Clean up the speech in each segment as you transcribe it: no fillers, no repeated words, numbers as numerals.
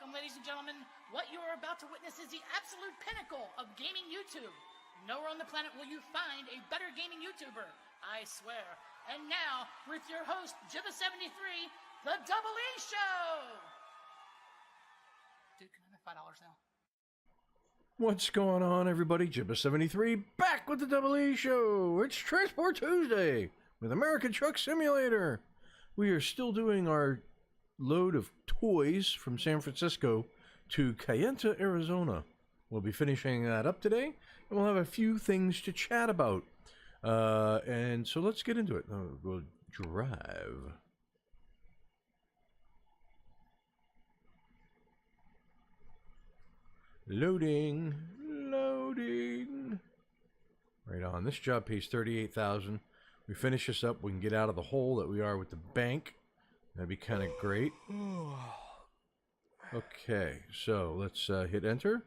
Welcome, ladies and gentlemen. What you are about to witness is the absolute pinnacle of gaming YouTube. Nowhere on the planet will you find a better gaming YouTuber, I swear. And now, with your host, Jibba73, the DoubleEShow! Dude, can I have $5 now? What's going on, everybody? Jibba73 back with the DoubleEShow. It's Transport Tuesday with American Truck Simulator. We are still doing our load of toys from San Francisco to Kayenta, Arizona. We'll be finishing that up today, and we'll have a few things to chat about. And so let's get into it. We'll drive. Loading. Right on. This job pays $38,000. We finish this up, we can get out of the hole that we are with the bank. That'd be kind of great. Okay, so let's hit enter.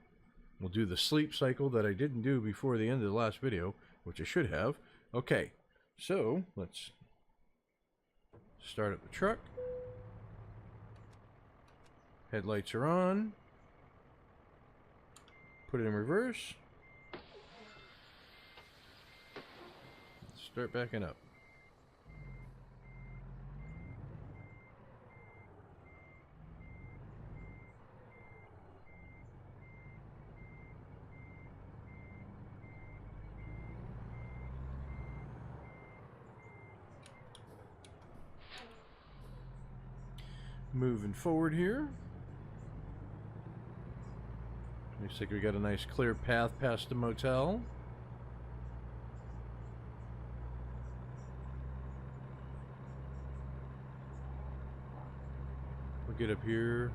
We'll do the sleep cycle that I didn't do before the end of the last video, which I should have. Okay, so let's start up the truck. Headlights are on. Put it in reverse. Start backing up. Moving forward here. Looks like we got a nice clear path past the motel. We'll get up here.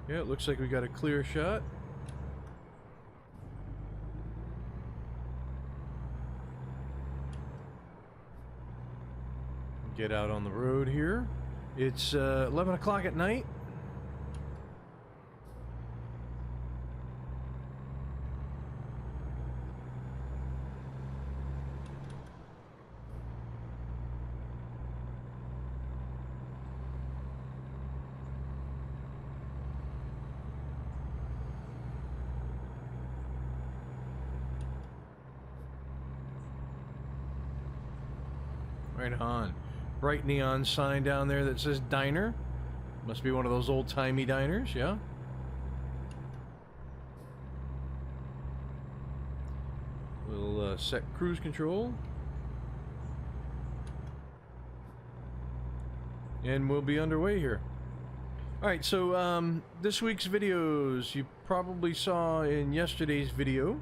Yeah, it looks like we got a clear shot. Get out on the road here. It's 11 o'clock at night. Right on. Bright neon sign down there that says diner. Must be one of those old-timey diners, yeah? We'll set cruise control. And we'll be underway here. Alright, so this week's videos you probably saw in yesterday's video,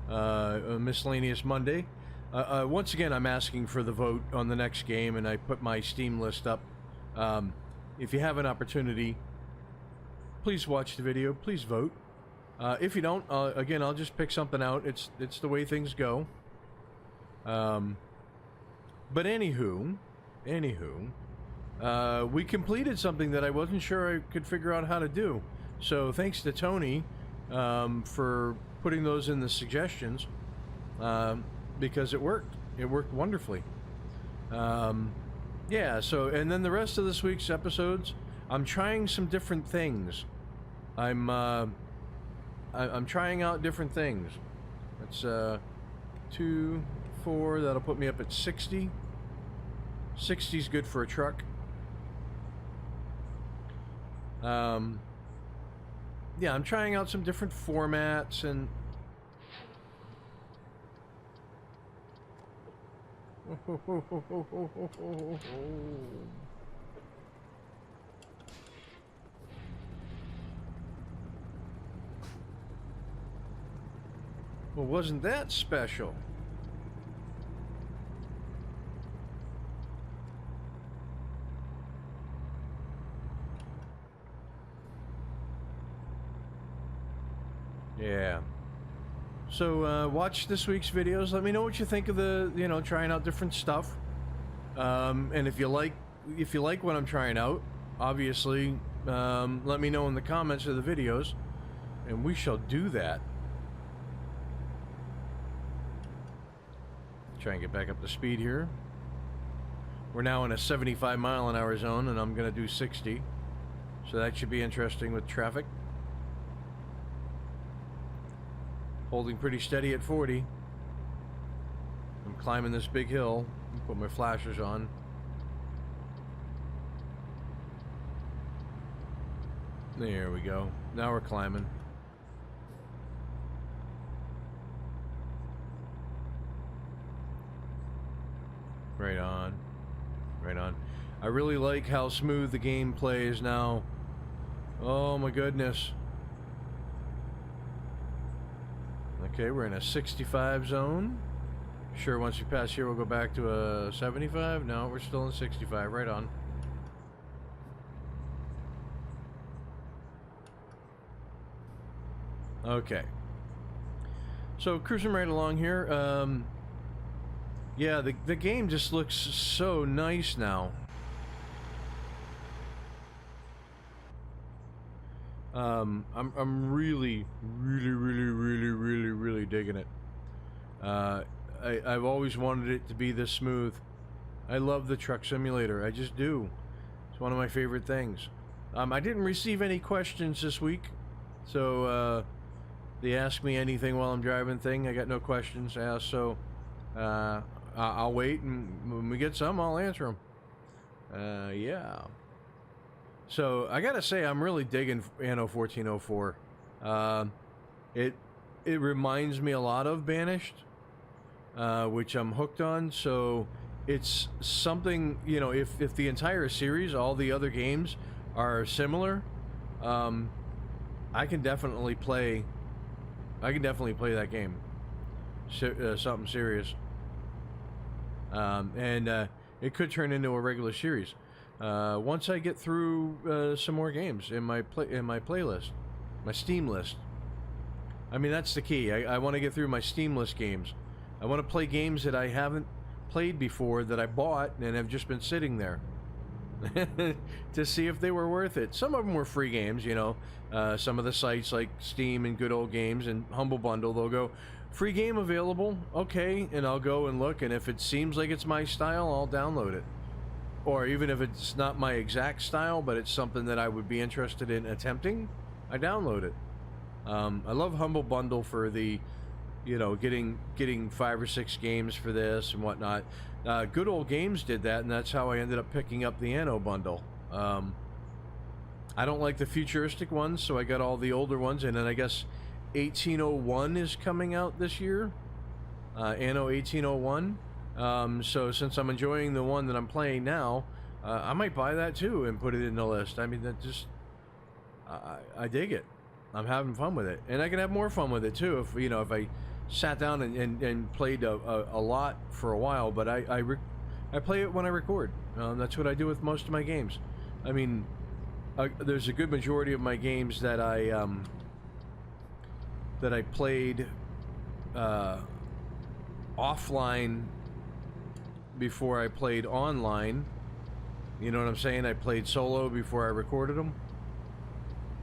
Miscellaneous Monday. Once again, I'm asking for the vote on the next game, and I put my Steam list up. If you have an opportunity, please watch the video, please vote. If you don't, again, I'll just pick something out. It's the way things go. But anywho, we completed something that I wasn't sure I could figure out how to do. So thanks to Tony for putting those in the suggestions. Because it worked. It worked wonderfully. Yeah, so, and then the rest of this week's episodes, I'm trying some different things. I'm trying out different things. That's 2, 4, that'll put me up at 60. 60's good for a truck. Yeah, I'm trying out some different formats and well, wasn't that special? Yeah. So, watch this week's videos. Let me know what you think of the, trying out different stuff. And if you like what I'm trying out, obviously, let me know in the comments of the videos, and we shall do that. Try and get back up to speed here. We're now in a 75 mile an hour zone, and I'm gonna do 60. So that should be interesting with traffic. Holding pretty steady at 40. I'm climbing this big hill. Put my flashers on. There we go. Now we're climbing. Right on. Right on. I really like how smooth the gameplay is now. Oh my goodness. Okay, we're in a 65 zone. Sure, once we pass here, we'll go back to a 75. No, we're still in 65. Right on. Okay. So, cruising right along here. Yeah, the game just looks so nice now. I'm really digging it. I've always wanted it to be this smooth. I love the truck simulator. I just do. It's one of my favorite things. I didn't receive any questions this week, so the ask me anything while I'm driving thing. I got no questions asked, so I'll wait, and when we get some, I'll answer them. Yeah. So I gotta say, I'm really digging Anno 1404. It reminds me a lot of Banished, which I'm hooked on. So it's something, you know, if the entire series, all the other games are similar, I can definitely play that game. Something serious. And it could turn into a regular series. Once I get through some more games in my playlist, my Steam list. I mean, that's the key. I want to get through my Steam list games. I want to play games that I haven't played before, that I bought and have just been sitting there to see if they were worth it. Some of them were free games, you know. Some of the sites like Steam and Good Old Games and Humble Bundle, they'll go, free game available, okay, and I'll go and look, and if it seems like it's my style, I'll download it. Or even if it's not my exact style, but it's something that I would be interested in attempting, I download it. I love Humble Bundle for the, you know, getting 5 or 6 games for this and whatnot. Good Old Games did that, and that's how I ended up picking up the Anno bundle. I don't like the futuristic ones, so I got all the older ones, and then I guess 1801 is coming out this year. Anno 1801. So since I'm enjoying the one that I'm playing now, I might buy that too and put it in the list. I mean, that just, I dig it. I'm having fun with it, and I can have more fun with it too if, you know, if I sat down and played a lot for a while. But I play it when I record. That's what I do with most of my games. I mean, there's a good majority of my games that I played offline before I played online. You know what I'm saying? I played solo before I recorded them,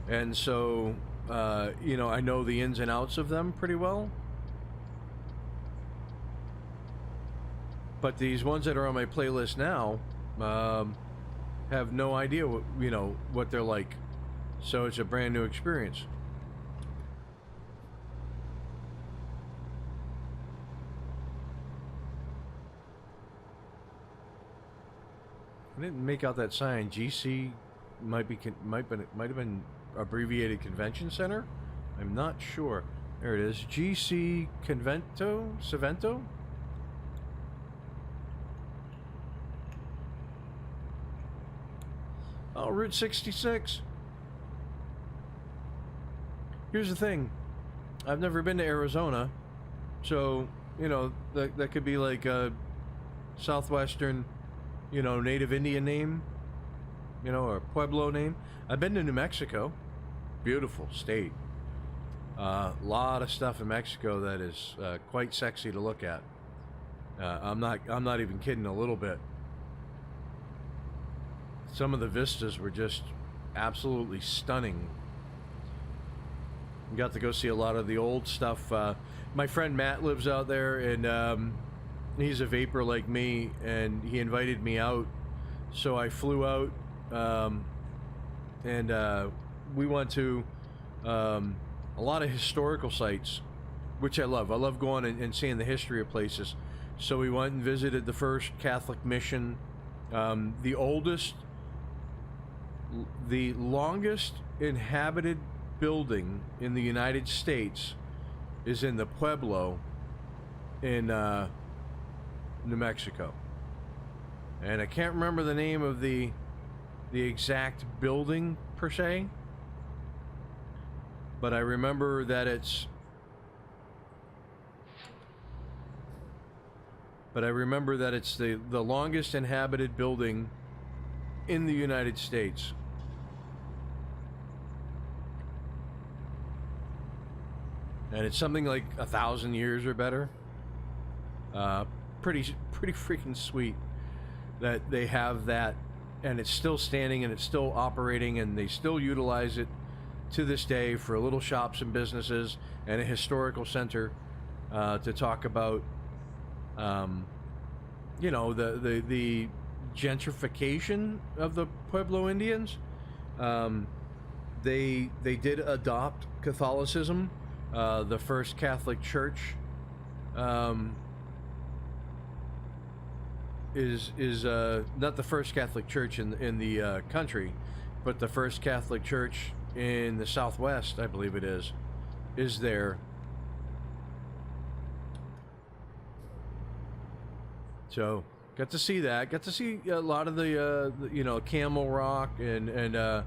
and so you know, I know the ins and outs of them pretty well. But these ones that are on my playlist now have no idea what, you know, what they're like, so it's a brand new experience. I didn't make out that sign. GC might have been abbreviated Convention Center. I'm not sure. There it is. GC Savento. Oh, Route 66. Here's the thing. I've never been to Arizona, so, you know, that could be like a southwestern, you know, native Indian name, you know, or Pueblo name. I've been to New Mexico. Beautiful state. Lot of stuff in Mexico that is quite sexy to look at. I'm not even kidding a little bit. Some of the vistas were just absolutely stunning. Got to go see a lot of the old stuff. My friend Matt lives out there, and he's a vapor like me, and he invited me out. So I flew out and we went to a lot of historical sites, which I love. I love going and seeing the history of places. So we went and visited the first Catholic mission, the longest inhabited building in the United States is in the Pueblo in New Mexico. And I can't remember the name of the exact building per se, but I remember that it's the longest inhabited building in the United States. And it's something like 1,000 years or better. Pretty freaking sweet that they have that, and it's still standing and it's still operating, and they still utilize it to this day for little shops and businesses and a historical center to talk about, you know, the gentrification of the Pueblo Indians. They did adopt Catholicism. The first Catholic church is not the first Catholic church in the country, but the first Catholic church in the Southwest, I believe it is there. So got to see that. Got to see a lot of the you know, Camel Rock and a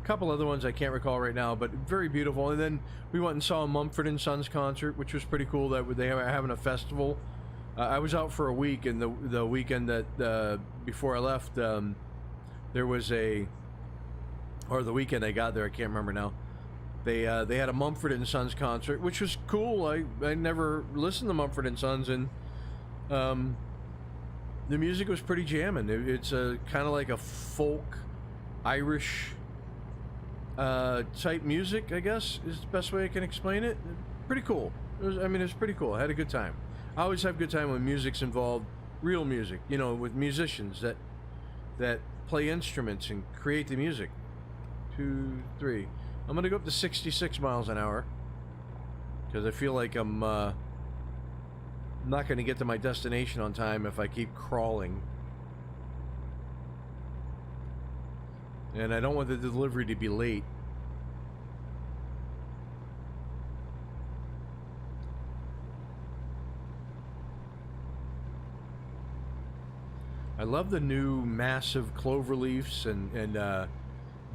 couple other ones I can't recall right now, but very beautiful. And then we went and saw a Mumford & Sons concert, which was pretty cool. That they were having a festival. I was out for a week, and the weekend that before I left, there was or the weekend I got there, I can't remember now. They had a Mumford & Sons concert, which was cool. I never listened to Mumford & Sons, and the music was pretty jamming. It's kind of like a folk Irish type music, I guess is the best way I can explain it. Pretty cool. It was pretty cool. I had a good time. I always have a good time when music's involved, real music, you know, with musicians that play instruments and create the music. 2, 3. I'm gonna go up to 66 miles an hour because I feel like I'm not gonna get to my destination on time if I keep crawling. And I don't want the delivery to be late. I love the new massive clover leaves and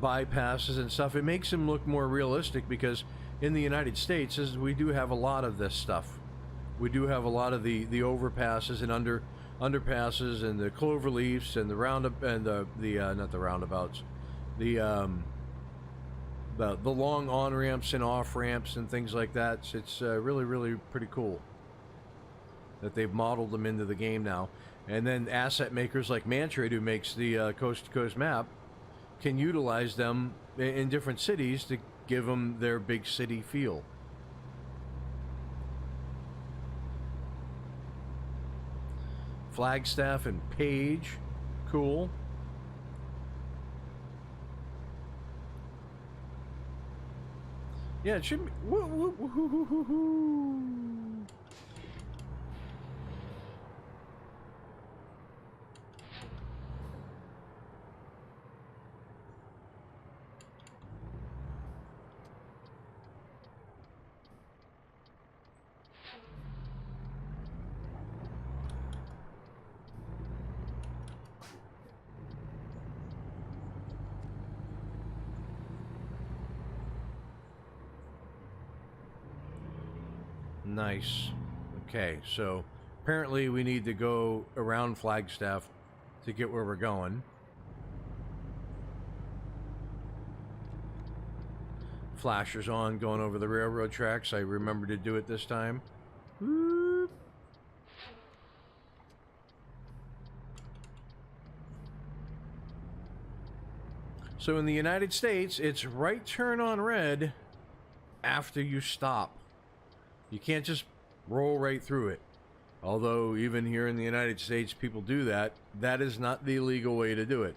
bypasses and stuff. It makes them look more realistic because in the United States, we do have a lot of this stuff. We do have a lot of the overpasses and underpasses and the clover leaves and the roundup and the not the roundabouts, the long on ramps and off ramps and things like that. It's really pretty cool that they've modeled them into the game now. And then asset makers like Mantrade, who makes the coast-to-coast map, can utilize them in different cities to give them their big city feel. Flagstaff and Page, cool. Yeah, it should be. Nice. Okay, so apparently we need to go around Flagstaff to get where we're going. Flashers on, going over the railroad tracks. I remember to do it this time. Whoop. So in the United States, it's right turn on red after you stop. You can't just roll right through it. Although even here in the United States, people do that. That is not the legal way to do it.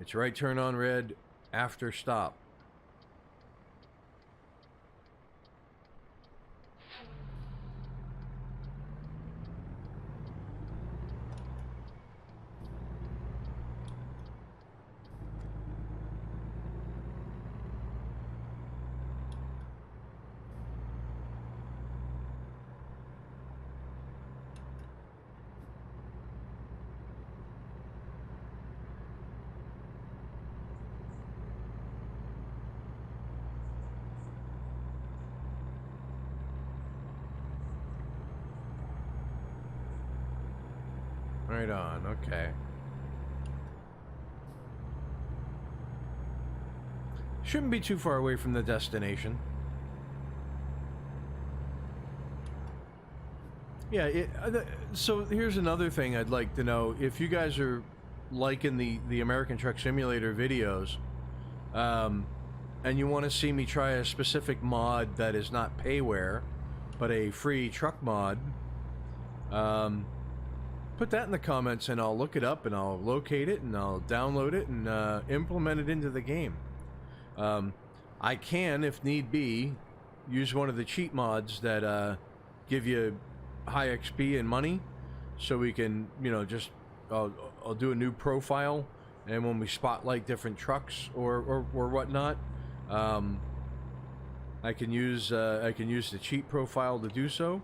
It's right turn on red after stop. Right on, okay. Shouldn't be too far away from the destination. Yeah, so here's another thing I'd like to know. If you guys are liking the American Truck Simulator videos, and you want to see me try a specific mod that is not payware, but a free truck mod, put that in the comments and I'll look it up and I'll locate it and I'll download it and implement it into the game. I can, if need be, use one of the cheat mods that give you high XP and money, so we can, you know, just I'll do a new profile, and when we spotlight different trucks or whatnot, I can use the cheat profile to do so.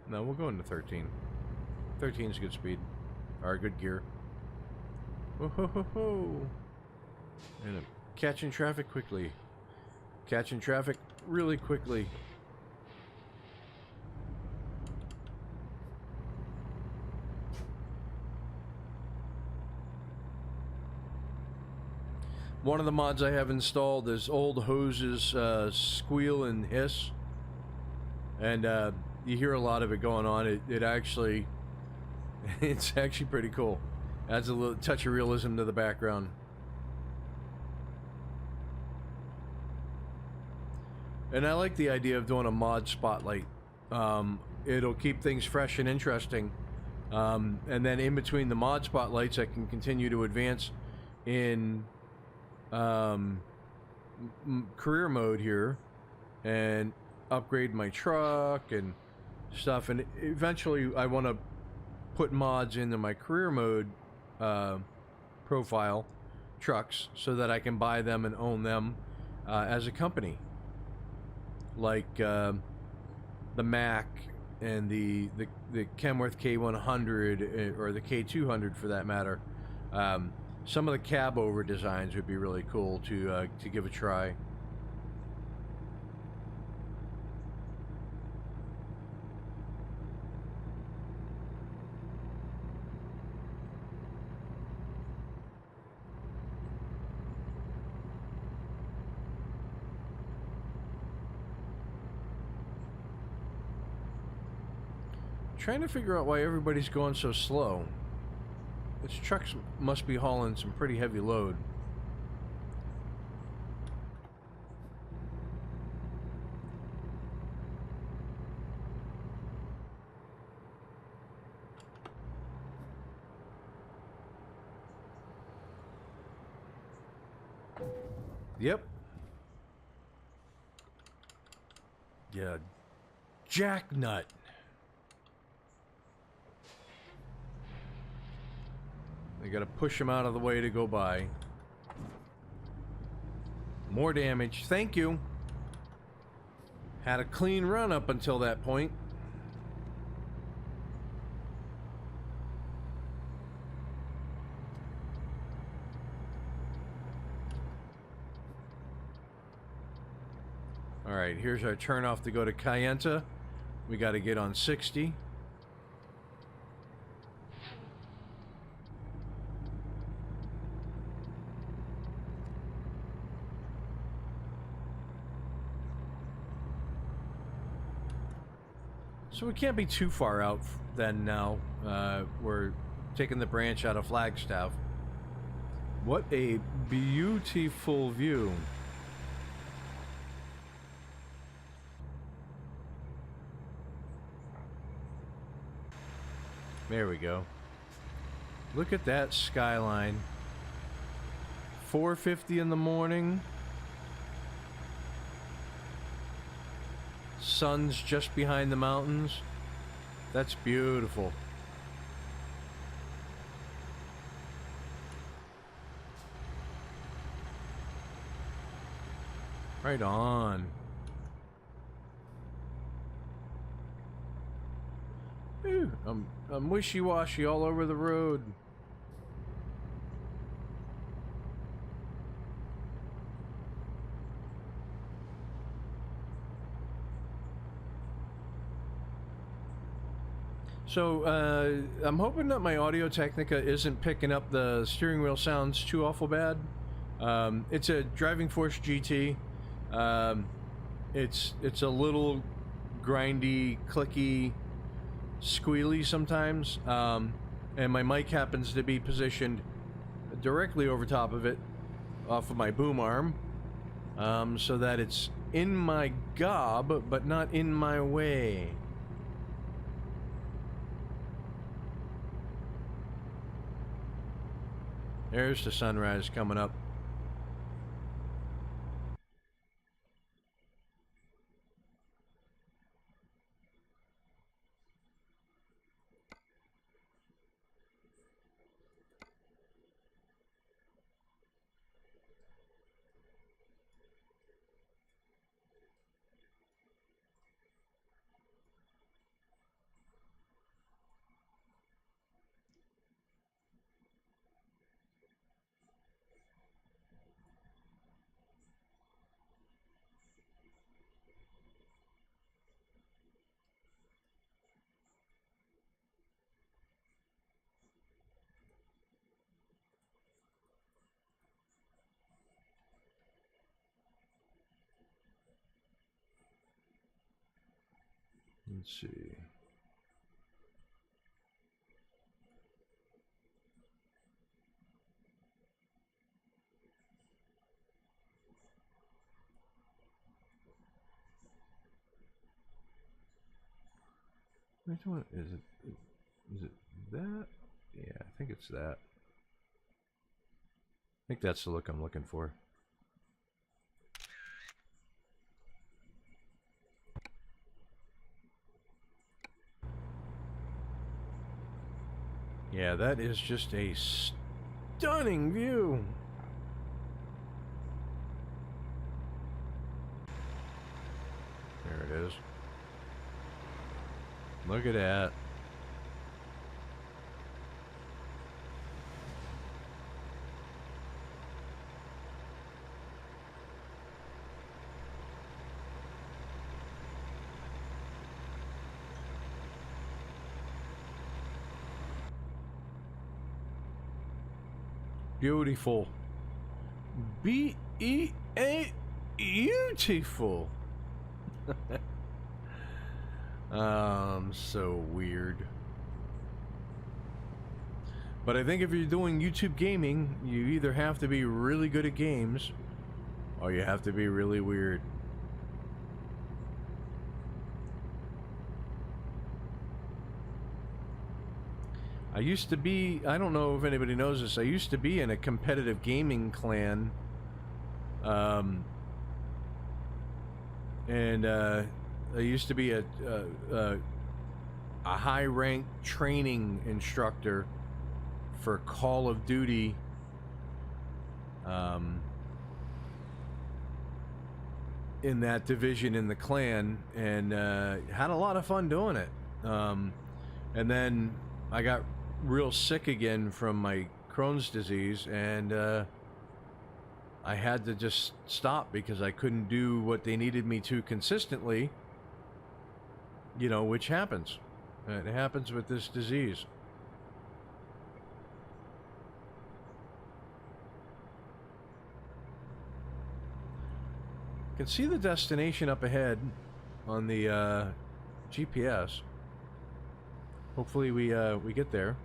No, we'll go into 13. 13 is good speed, or good gear. Whoa, ho, ho, ho. And I'm catching traffic quickly. Catching traffic really quickly. One of the mods I have installed is Old Hoses Squeal and Hiss. And you hear a lot of it going on. It actually, it's actually pretty cool. Adds a little touch of realism to the background. And I like the idea of doing a mod spotlight. It'll keep things fresh and interesting. And then in between the mod spotlights, I can continue to advance in career mode here and upgrade my truck and stuff. And eventually I want to put mods into my career mode profile trucks so that I can buy them and own them as a company, like the Mack and the Kenworth K100 or the K200 for that matter. Some of the cab over designs would be really cool to give a try. Trying to figure out why everybody's going so slow. This trucks must be hauling some pretty heavy load. Yep. Yeah. Jacknut. They gotta push him out of the way to go by. More damage. Thank you. Had a clean run up until that point. Alright, here's our turnoff to go to Kayenta. We gotta get on 60. So we can't be too far out then now. We're taking the branch out of Flagstaff. What a beautiful view. There we go. Look at that skyline. 4:50 in the morning. Sun's just behind the mountains. That's beautiful. Right on. Ooh, I'm wishy-washy all over the road. So, I'm hoping that my Audio Technica isn't picking up the steering wheel sounds too awful bad. It's a Driving Force GT. It's a little grindy, clicky, squealy sometimes. And my mic happens to be positioned directly over top of it, off of my boom arm, so that it's in my gob, but not in my way. There's the sunrise coming up. Let's see. Which one is it? Is it that? Yeah, I think it's that. I think that's the look I'm looking for. Yeah, that is just a stunning view. There it is. Look at that. Beautiful. B-E-A beautiful. So weird. But I think if you're doing YouTube gaming, you either have to be really good at games or you have to be really weird. I used to be, I don't know if anybody knows this, I used to be in a competitive gaming clan. I used to be a high-ranked training instructor for Call of Duty. In that division in the clan, and had a lot of fun doing it. And then I got real sick again from my Crohn's disease, and I had to just stop because I couldn't do what they needed me to consistently, you know, which happens. It happens with this disease. You can see the destination up ahead on the GPS. Hopefully we get there.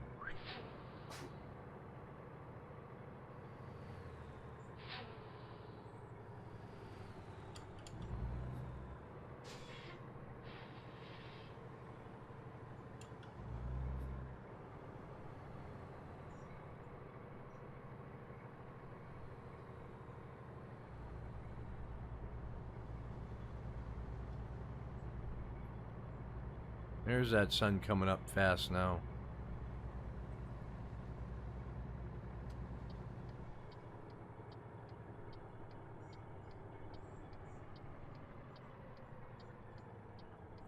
There's that sun coming up fast now.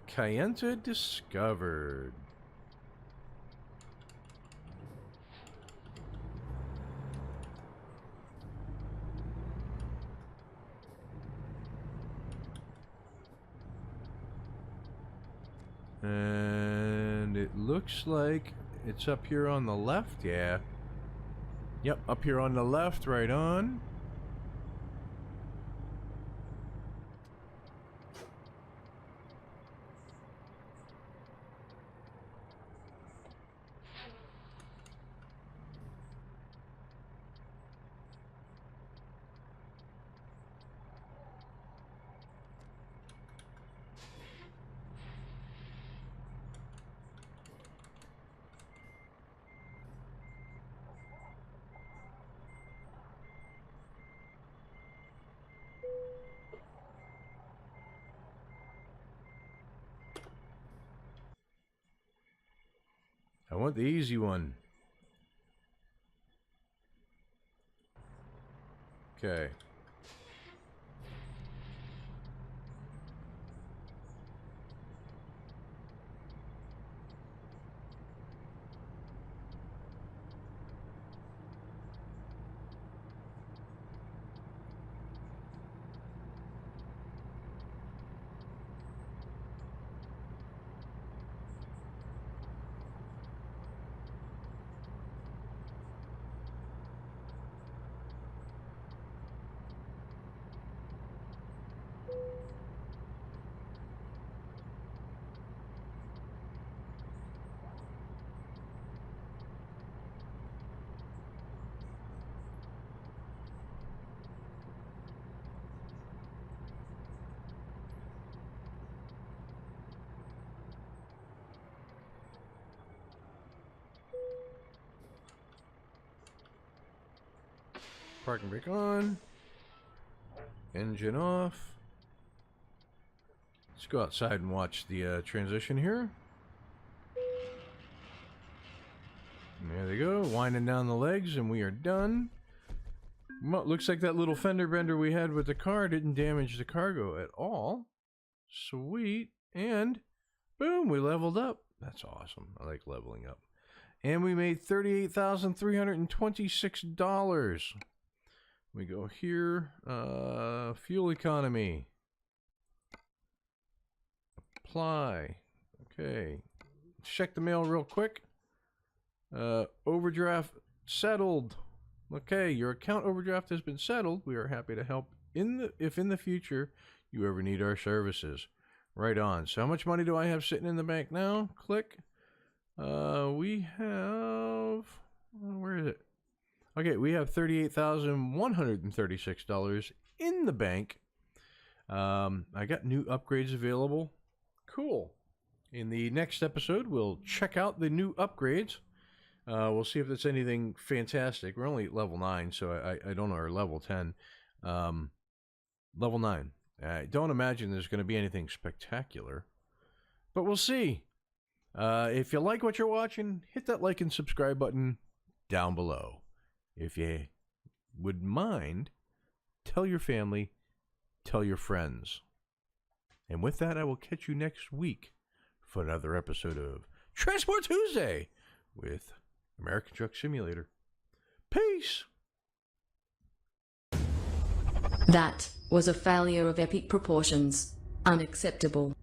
Kayenta discovered. And it looks like it's up here on the left, yeah. Yep, up here on the left, right on. I want the easy one. Okay. Parking brake on. Engine off. Let's go outside and watch the transition here. And there they go, winding down the legs, and we are done. Well, looks like that little fender bender we had with the car didn't damage the cargo at all. Sweet. And boom, we leveled up. That's awesome. I like leveling up. And we made $38,326. We go here, fuel economy, apply, okay, check the mail real quick, overdraft settled, okay, your account overdraft has been settled. We are happy to help if in the future you ever need our services. Right on. So how much money do I have sitting in the bank now? Click. We have, where is it? Okay, we have $38,136 in the bank. I got new upgrades available. Cool. In the next episode, we'll check out the new upgrades. We'll see if it's anything fantastic. We're only at level 9, so I don't know, or level 10. Level 9. I don't imagine there's going to be anything spectacular, but we'll see. If you like what you're watching, hit that like and subscribe button down below. If you would mind, tell your family, tell your friends. And with that, I will catch you next week for another episode of Transport Tuesday with American Truck Simulator. Peace! That was a failure of epic proportions. Unacceptable.